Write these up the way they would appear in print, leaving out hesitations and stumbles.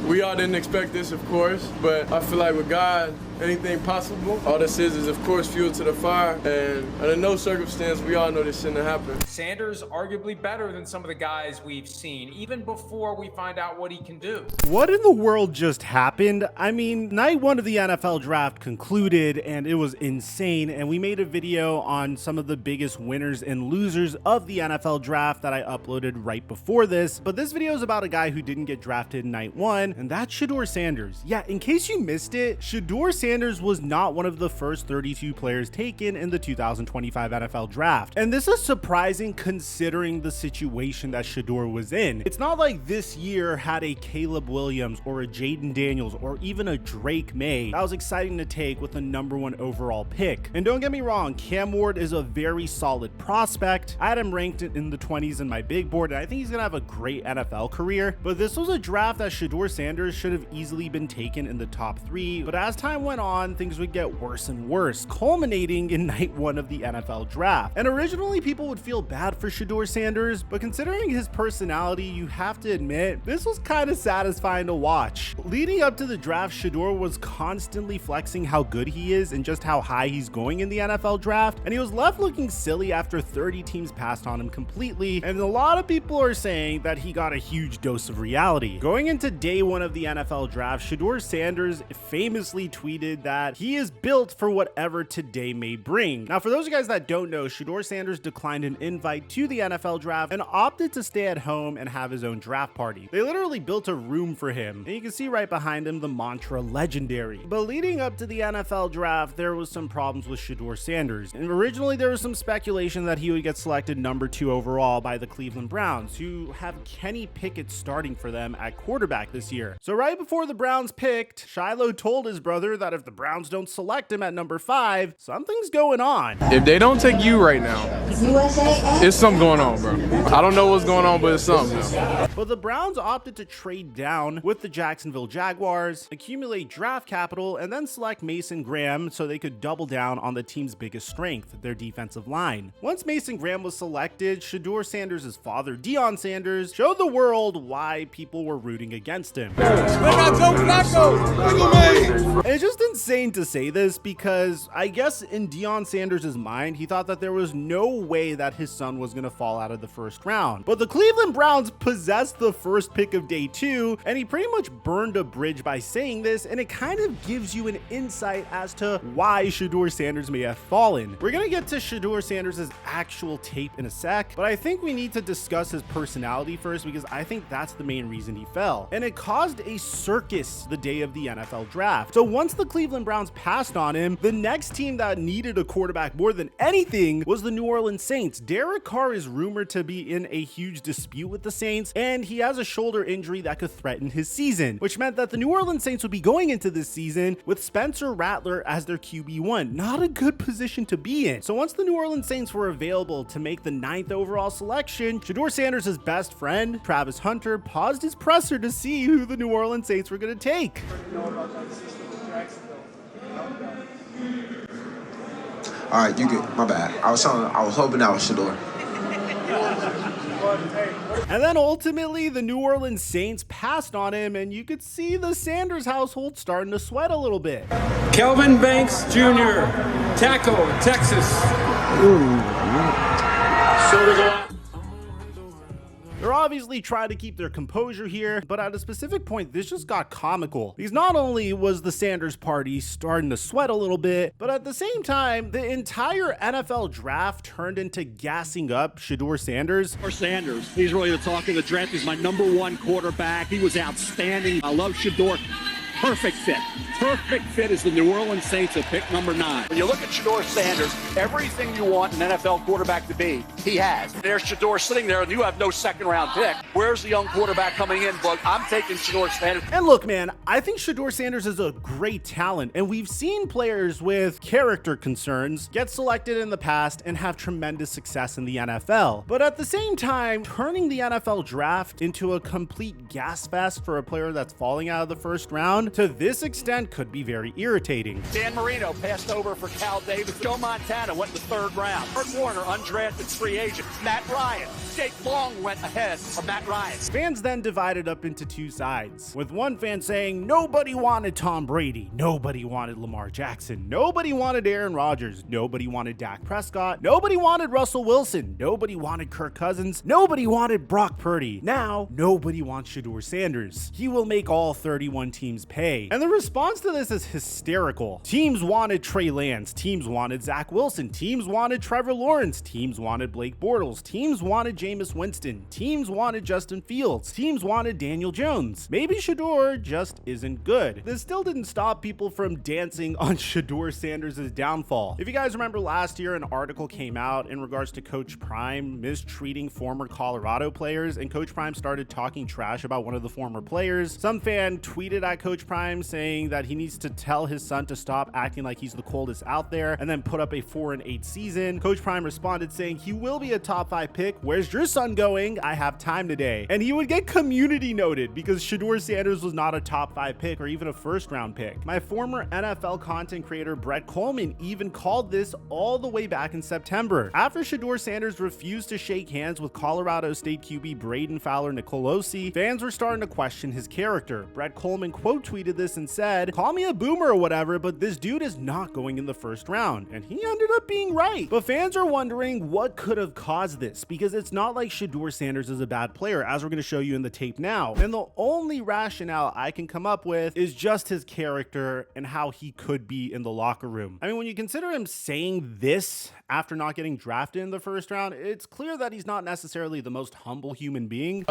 We all didn't expect this, of course, but I feel like with God, anything possible. All this is of course, fuel to the fire, and under no circumstance, we all know this shouldn't have happened. Sanders arguably better than some of the guys we've seen, even before we find out what he can do. What in the world just happened? I mean, night one of the NFL draft concluded, and it was insane, and we made a video on some of the biggest winners and losers of the NFL draft that I uploaded right before this, but this video is about a guy who didn't get drafted in night one, and that's Shedeur Sanders. Yeah, in case you missed it, Shedeur Sanders was not one of the first 32 players taken in the 2025 NFL draft. And this is surprising considering the situation that Shedeur was in. It's not like this year had a Caleb Williams or a Jaden Daniels or even a Drake May that was exciting to take with the #1 overall pick. And don't get me wrong, Cam Ward is a very solid prospect. I had him ranked in the 20s in my big board, and I think he's gonna have a great NFL career. But this was a draft that Shedeur Sanders should have easily been taken in the top 3. But as time went on, things would get worse and worse, culminating in night 1 of the NFL draft. And originally people would feel bad for Shedeur Sanders, but considering his personality, you have to admit, this was kind of satisfying to watch. Leading up to the draft, Shedeur was constantly flexing how good he is and just how high he's going in the NFL draft, and he was left looking silly after 30 teams passed on him completely, and a lot of people are saying that he got a huge dose of reality. Going into day 1 of the NFL draft, Shedeur Sanders famously tweeted that he is built for whatever today may bring. Now, for those of you guys that don't know, Shedeur Sanders declined an invite to the NFL draft and opted to stay at home and have his own draft party. They literally built a room for him, and you can see right behind him the mantra legendary. But leading up to the NFL draft, there was some problems with Shedeur Sanders. And originally there was some speculation that he would get selected #2 overall by the Cleveland Browns, who have Kenny Pickett starting for them at quarterback this year. So right before the Browns picked, Shiloh told his brother that if the Browns don't select him at #5, something's going on. If they don't take you right now, it's something going on, bro. I don't know what's going on, but it's something. But the Browns opted to trade down with the Jacksonville Jaguars, accumulate draft capital, and then select Mason Graham so they could double down on the team's biggest strength, their defensive line. Once Mason Graham was selected, Shedeur Sanders' father, Deion Sanders, showed the world why people were rooting against him. And it's just insane to say this because I guess in Deion Sanders' mind, he thought that there was no way that his son was going to fall out of the first round. But the Cleveland Browns possessed the first pick of day 2, and he pretty much burned a bridge by saying this, and it kind of gives you an insight as to why Shedeur Sanders may have fallen. We're going to get to Shedeur Sanders' actual tape in a sec, but I think we need to discuss his personality first because I think that's the main reason he fell. And it caused a circus the day of the NFL draft. So once the Cleveland Browns passed on him, the next team that needed a quarterback more than anything was the New Orleans Saints. Derek Carr is rumored to be in a huge dispute with the Saints, and he has a shoulder injury that could threaten his season, which meant that the New Orleans Saints would be going into this season with Spencer Rattler as their QB1. Not a good position to be in. So once the New Orleans Saints were available to make the 9th overall selection, Shedeur Sanders' best friend, Travis Hunter, paused his presser to see who the New Orleans Saints were going to take. All right, you good. My bad. I was hoping that was Shedeur. And then ultimately, the New Orleans Saints passed on him, and you could see the Sanders household starting to sweat a little bit. Kelvin Banks Jr., tackle, Texas. They're obviously trying to keep their composure here, but at a specific point, this just got comical. Because not only was the Sanders party starting to sweat a little bit, but at the same time, the entire NFL draft turned into gassing up Shedeur Sanders. Sanders, he's really the talk of the draft. He's my #1 quarterback. He was outstanding. I love Shedeur. Perfect fit. Perfect fit is the New Orleans Saints at pick #9. When you look at Shedeur Sanders, everything you want an NFL quarterback to be, he has. There's Shedeur sitting there, and you have no second-round pick. Where's the young quarterback coming in? But I'm taking Shedeur Sanders. And look, man, I think Shedeur Sanders is a great talent, and we've seen players with character concerns get selected in the past and have tremendous success in the NFL. But at the same time, turning the NFL draft into a complete gas fest for a player that's falling out of the first round to this extent could be very irritating. Dan Marino passed over for Cal Davis. Joe Montana went in the 3rd round. Kurt Warner, undrafted free free agent. Matt Ryan. Jake Long went ahead of Matt Ryan. Fans then divided up into two sides, with one fan saying nobody wanted Tom Brady, nobody wanted Lamar Jackson, nobody wanted Aaron Rodgers, nobody wanted Dak Prescott, nobody wanted Russell Wilson, nobody wanted Kirk Cousins, nobody wanted Brock Purdy. Now, nobody wants Shedeur Sanders. He will make all 31 teams pay. And the response to this is hysterical. Teams wanted Trey Lance, teams wanted Zach Wilson, teams wanted Trevor Lawrence, teams wanted Blake Bortles, teams wanted Jameis Winston, teams wanted Justin Fields, teams wanted Daniel Jones. Maybe Shedeur just isn't good. This still didn't stop people from dancing on Shedeur Sanders' downfall. If you guys remember last year, an article came out in regards to Coach Prime mistreating former Colorado players, and Coach Prime started talking trash about one of the former players. Some fan tweeted at Coach Prime saying that he needs to tell his son to stop acting like he's the coldest out there, and then put up a 4-8 season. Coach Prime responded saying he will be a top 5 pick. Where's your son going? I have time today. And he would get community noted because Shedeur Sanders was not a top 5 pick or even a first round pick. My former NFL content creator Brett Coleman even called this all the way back in September. After Shedeur Sanders refused to shake hands with Colorado State QB Braden Fowler Nicolosi, fans were starting to question his character. Brett Coleman quote tweeted this and said, "Call me a boomer or whatever, but this dude is not going in the first round." And he ended up being right. But fans are wondering what could have caused this, because it's not like Shedeur Sanders is a bad player, as we're going to show you in the tape now. And the only rationale I can come up with is just his character and how he could be in the locker room. I mean, when you consider him saying this after not getting drafted in the first round, it's clear that he's not necessarily the most humble human being.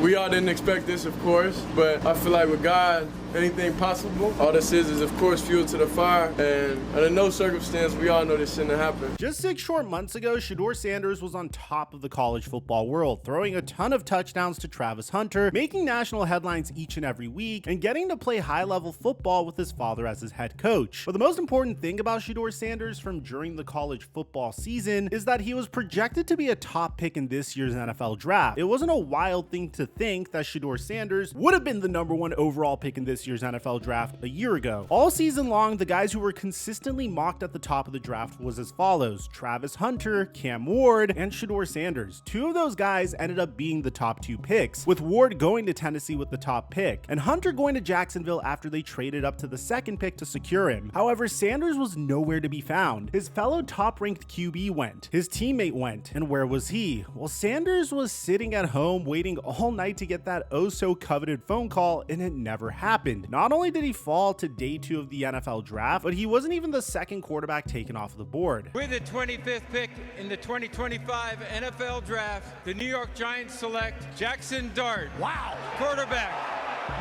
We all didn't expect this, of course, but I feel like with God, anything possible. All this is, of course, fuel to the fire, and under no circumstance, we all know this shouldn't happen. Just 6 short months ago, Shedeur Sanders was on top of the college football world, throwing a ton of touchdowns to Travis Hunter, making national headlines each and every week, and getting to play high-level football with his father as his head coach. But the most important thing about Shedeur Sanders from during the college football season is that he was projected to be a top pick in this year's NFL draft. It wasn't a wild thing to think that Shedeur Sanders would have been the #1 overall pick in this year's NFL draft a year ago. All season long, the guys who were consistently mocked at the top of the draft was as follows: Travis Hunter, Cam Ward, and Shedeur Sanders. 2 of those guys ended up being the top 2 picks, with Ward going to Tennessee with the top pick, and Hunter going to Jacksonville after they traded up to the 2nd pick to secure him. However, Sanders was nowhere to be found. His fellow top-ranked QB went, his teammate went, and where was he? Well, Sanders was sitting at home waiting all night to get that oh-so-coveted phone call, and it never happened. Not only did he fall to day 2 of the NFL draft, but he wasn't even the 2nd quarterback taken off the board. With the 25th pick in the 2025 NFL Draft, the New York Giants select Jackson Dart. Wow! Quarterback,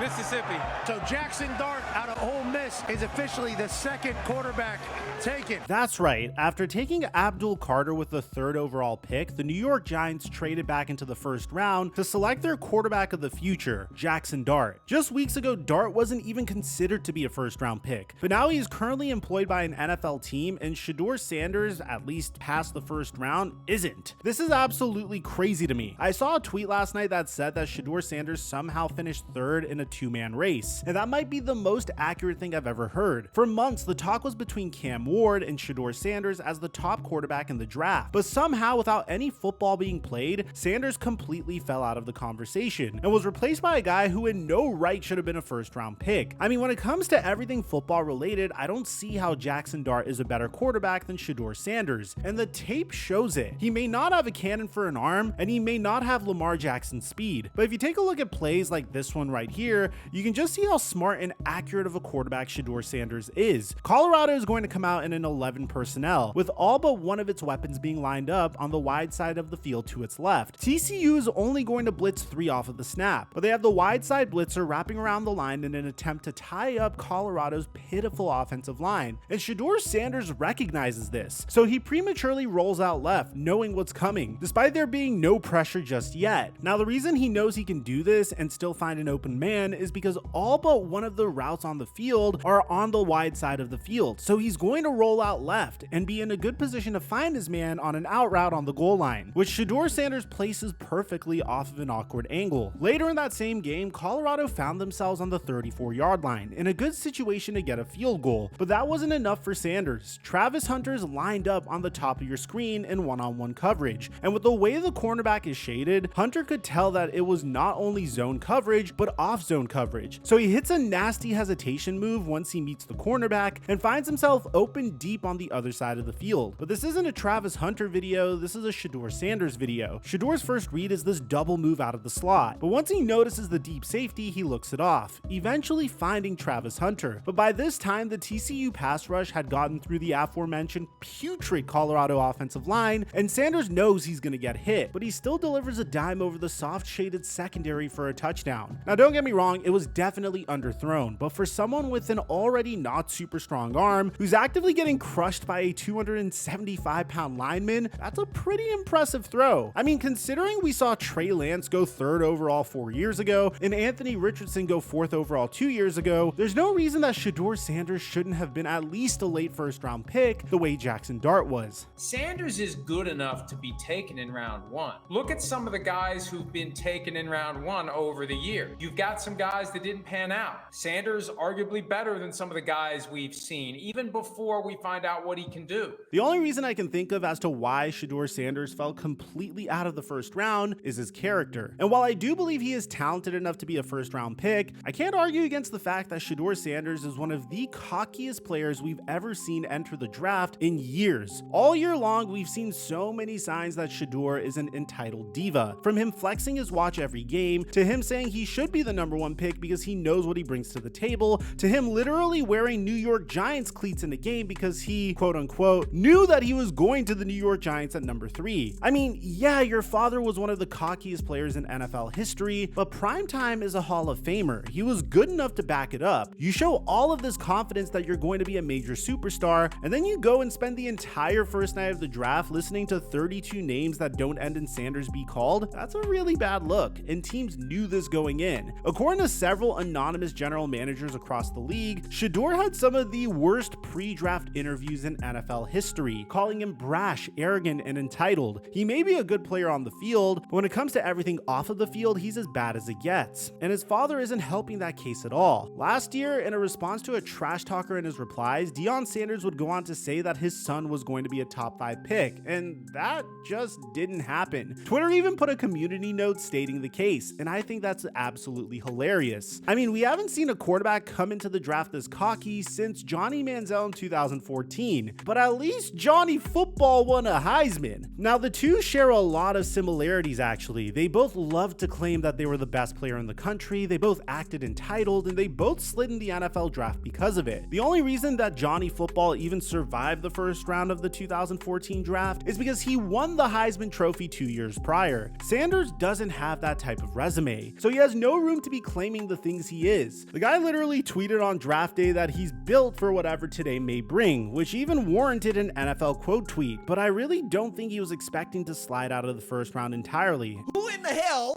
Mississippi. So Jackson Dart out of Ole Miss is officially the 2nd quarterback taken. That's right. After taking Abdul Carter with the 3rd overall pick, the New York Giants traded back into the 1st round to select their quarterback of the future, Jackson Dart. Just weeks ago, Dart wasn't even considered to be a 1st round pick, but now he is currently employed by an NFL team, and Shedeur Sanders, at least past the 1st round, isn't. This is absolutely crazy to me. I saw a tweet last night that said that Shedeur Sanders somehow finished 3rd in a 2-man race, and that might be the most accurate thing I've ever heard. For months, the talk was between Cam Ward and Shedeur Sanders as the top quarterback in the draft, but somehow, without any football being played, Sanders completely fell out of the conversation and was replaced by a guy who in no right should have been a 1st round pick. I mean, when it comes to everything football related, I don't see how Jackson Dart is a better quarterback than Shedeur Sanders, and the tape shows it. He may not have a cannon for an arm, and he may not have Lamar Jackson's speed, but if you take a look at plays like this one right here, you can just see how smart and accurate of a quarterback Shedeur Sanders is. Colorado is going to come out in an 11 personnel, with all but one of its weapons being lined up on the wide side of the field to its left. TCU is only going to blitz 3 off of the snap, but they have the wide side blitzer wrapping around the line in an attempt to tie up Colorado's pitiful offensive line, and Shedeur Sanders recognizes this, so he prematurely rolls out left, knowing what's coming, despite there being no pressure just yet. Now, the reason he knows he can do this and still find an open man ran is because all but one of the routes on the field are on the wide side of the field. So he's going to roll out left and be in a good position to find his man on an out route on the goal line, which Shedeur Sanders places perfectly off of an awkward angle. Later in that same game, Colorado found themselves on the 34-yard line in a good situation to get a field goal, but that wasn't enough for Sanders. Travis Hunter's lined up on the top of your screen in one-on-one coverage, and with the way the cornerback is shaded, Hunter could tell that it was not only zone coverage, but off-zone coverage. So he hits a nasty hesitation move once he meets the cornerback and finds himself open deep on the other side of the field. But this isn't a Travis Hunter video, this is a Shedeur Sanders video. Shedeur's first read is this double move out of the slot, but once he notices the deep safety, he looks it off, eventually finding Travis Hunter. But by this time, the TCU pass rush had gotten through the aforementioned putrid Colorado offensive line, and Sanders knows he's gonna get hit, but he still delivers a dime over the soft shaded secondary for a touchdown. Now don't get me wrong, it was definitely underthrown, but for someone with an already not super strong arm who's actively getting crushed by a 275-pound lineman, that's a pretty impressive throw. I mean, considering we saw Trey Lance go 3rd overall 4 years ago and Anthony Richardson go 4th overall 2 years ago, there's no reason that Shedeur Sanders shouldn't have been at least a late first-round pick the way Jackson Dart was. Sanders is good enough to be taken in round 1. Look at some of the guys who've been taken in round 1 over the year. You've got some guys that didn't pan out. Sanders arguably better than some of the guys we've seen, even before we find out what he can do. The only reason I can think of as to why Shedeur Sanders fell completely out of the first round is his character. And while I do believe he is talented enough to be a first-round pick, I can't argue against the fact that Shedeur Sanders is one of the cockiest players we've ever seen enter the draft in years. All year long, we've seen so many signs that Shedeur is an entitled diva. From him flexing his watch every game, to him saying he should be the #1 pick because he knows what he brings to the table, to him literally wearing New York Giants cleats in the game because he, quote unquote, knew that he was going to the New York Giants at number 3. I mean, yeah, your father was one of the cockiest players in NFL history, but Primetime is a Hall of Famer. He was good enough to back it up. You show all of this confidence that you're going to be a major superstar, and then you go and spend the entire first night of the draft listening to 32 names that don't end in Sanders be called. That's a really bad look, and teams knew this going in. According to several anonymous general managers across the league, Shedeur had some of the worst pre-draft interviews in NFL history, calling him brash, arrogant, and entitled. He may be a good player on the field, but when it comes to everything off of the field, he's as bad as it gets. And his father isn't helping that case at all. Last year, in a response to a trash talker in his replies, Deion Sanders would go on to say that his son was going to be a top 5 pick, and that just didn't happen. Twitter even put a community note stating the case, and I think that's absolutely hilarious. I mean, we haven't seen a quarterback come into the draft this cocky since Johnny Manziel in 2014, but at least Johnny Football won a Heisman. Now, the two share a lot of similarities actually. They both loved to claim that they were the best player in the country, they both acted entitled, and they both slid in the NFL draft because of it. The only reason that Johnny Football even survived the first round of the 2014 draft is because he won the Heisman Trophy 2 years prior. Sanders doesn't have that type of resume, so he has no room to be claiming the things he is. The guy literally tweeted on draft day that he's built for whatever today may bring, which even warranted an NFL quote tweet, but I really don't think he was expecting to slide out of the first round entirely. Who in the hell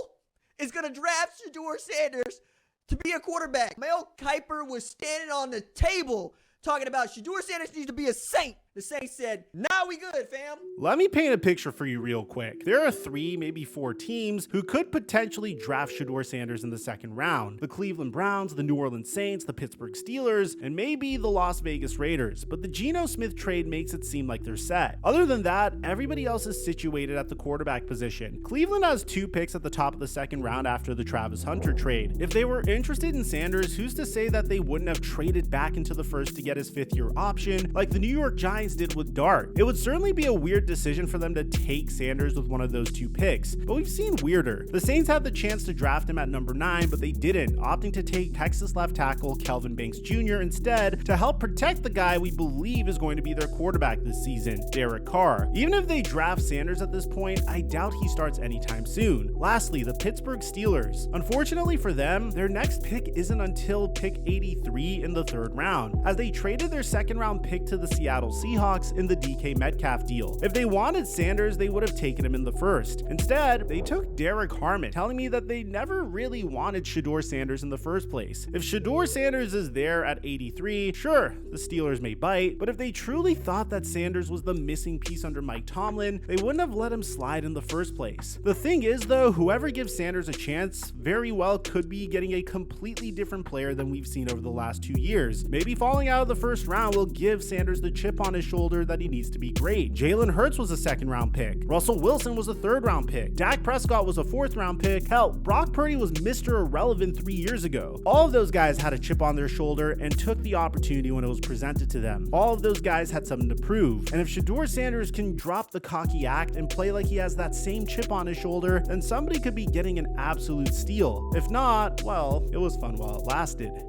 is going to draft Shedeur Sanders to be a quarterback? Mel Kiper was standing on the table talking about Shedeur Sanders needs to be a Saint. The Saints said, nah, we good, fam. Let me paint a picture for you real quick. There are 3, maybe 4 teams who could potentially draft Shedeur Sanders in the second round. The Cleveland Browns, the New Orleans Saints, the Pittsburgh Steelers, and maybe the Las Vegas Raiders. But the Geno Smith trade makes it seem like they're set. Other than that, everybody else is situated at the quarterback position. Cleveland has 2 picks at the top of the second round after the Travis Hunter trade. If they were interested in Sanders, who's to say that they wouldn't have traded back into the first to get his 5th-year option like the New York Giants did with Dart? It would certainly be a weird decision for them to take Sanders with one of those 2 picks, but we've seen weirder. The Saints had the chance to draft him at number 9, but they didn't, opting to take Texas left tackle Kelvin Banks Jr. instead to help protect the guy we believe is going to be their quarterback this season, Derek Carr. Even if they draft Sanders at this point, I doubt he starts anytime soon. Lastly, the Pittsburgh Steelers. Unfortunately for them, their next pick isn't until pick 83 in the 3rd round, as they traded their 2nd round pick to the Seattle Seahawks Seahawks in the DK Metcalf deal. If they wanted Sanders, they would have taken him in the first. Instead, they took Derek Harmon, telling me that they never really wanted Shedeur Sanders in the first place. If Shedeur Sanders is there at 83, sure, the Steelers may bite, but if they truly thought that Sanders was the missing piece under Mike Tomlin, they wouldn't have let him slide in the first place. The thing is though, whoever gives Sanders a chance very well could be getting a completely different player than we've seen over the last 2 years. Maybe falling out of the first round will give Sanders the chip on his shoulder that he needs to be great. Jalen Hurts was a second round pick. Russell Wilson was a third round pick. Dak Prescott was a fourth round pick. Hell, Brock Purdy was Mr. Irrelevant 3 years ago. All of those guys had a chip on their shoulder and took the opportunity when it was presented to them. All of those guys had something to prove. And if Shedeur Sanders can drop the cocky act and play like he has that same chip on his shoulder, then somebody could be getting an absolute steal. If not, well, it was fun while it lasted.